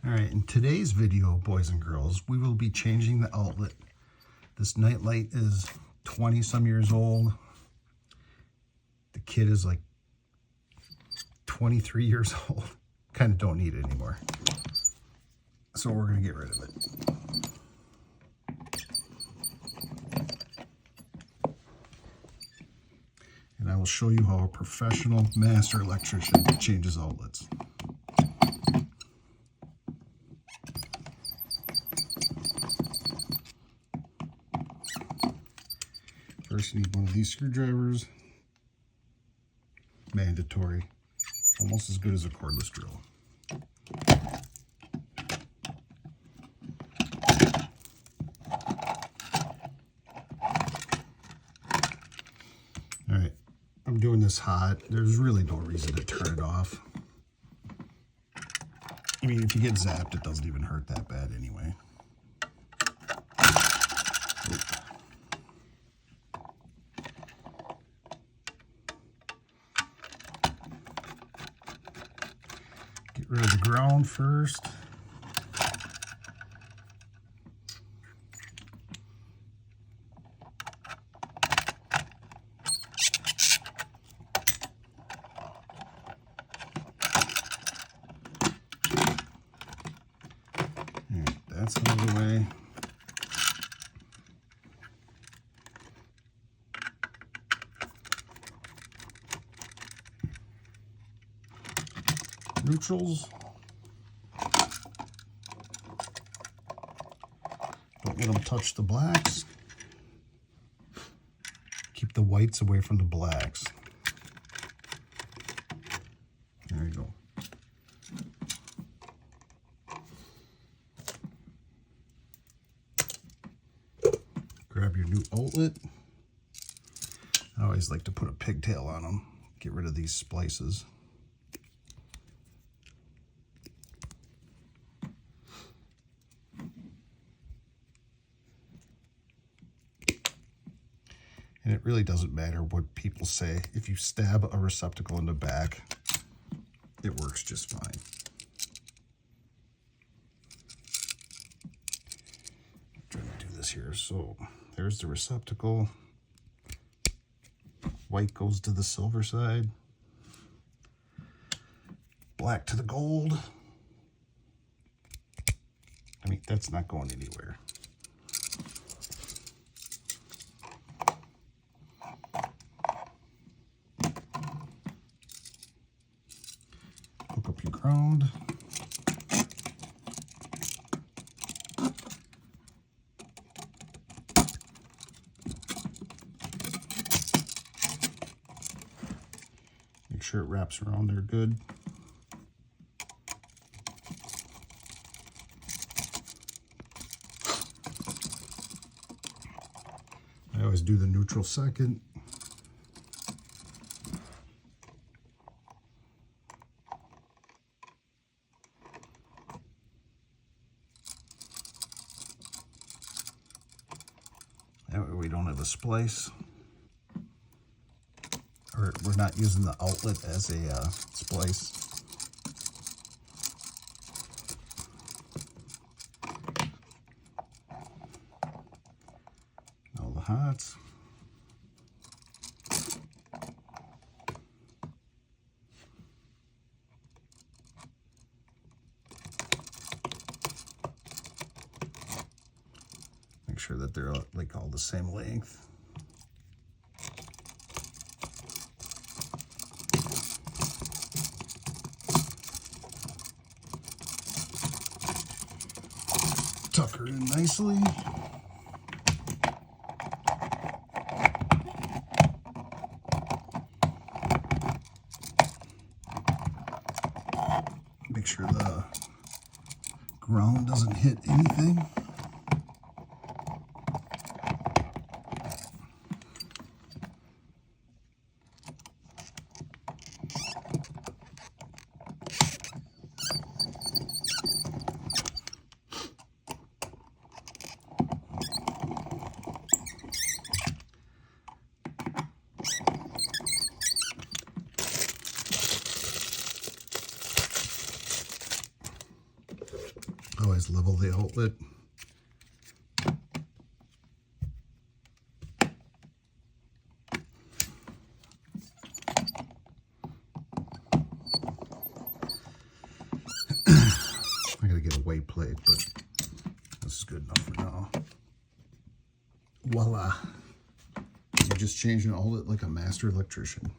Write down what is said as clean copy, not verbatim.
All right, in today's video, boys and girls, we will be changing the outlet. This nightlight is 20 some years old. The kit is like 23 years old. Kind of don't need it anymore. So we're gonna get rid of it. And I will show you how a professional master electrician changes outlets. First, you need one of these screwdrivers. Mandatory. Almost as good as a cordless drill. All right, I'm doing this hot. There's really no reason to turn it off. I mean, if you get zapped, it doesn't even hurt that bad anyway. Get rid of the ground first. That's out of the way. Neutrals. Don't let them touch the blacks. Keep the whites away from the blacks. There you go. Grab your new outlet. I always like to put a pigtail on them. Get rid of these splices. And it really doesn't matter what people say. If you stab a receptacle in the back, it works just fine. I'm trying to do this here. So there's the receptacle. White goes to the silver side. Black to the gold. I mean, that's not going anywhere. Hook up your ground. Make sure it wraps around there good. I always do the neutral second. That way we don't have a splice. Or we're not using the outlet as a splice. All the hots. Make sure that they're like all the same length. Tuck her in nicely. Make sure the ground doesn't hit anything. Always level the outlet. I gotta get a weight plate, but this is good enough for now. Voila. You just change an outlet like a master electrician.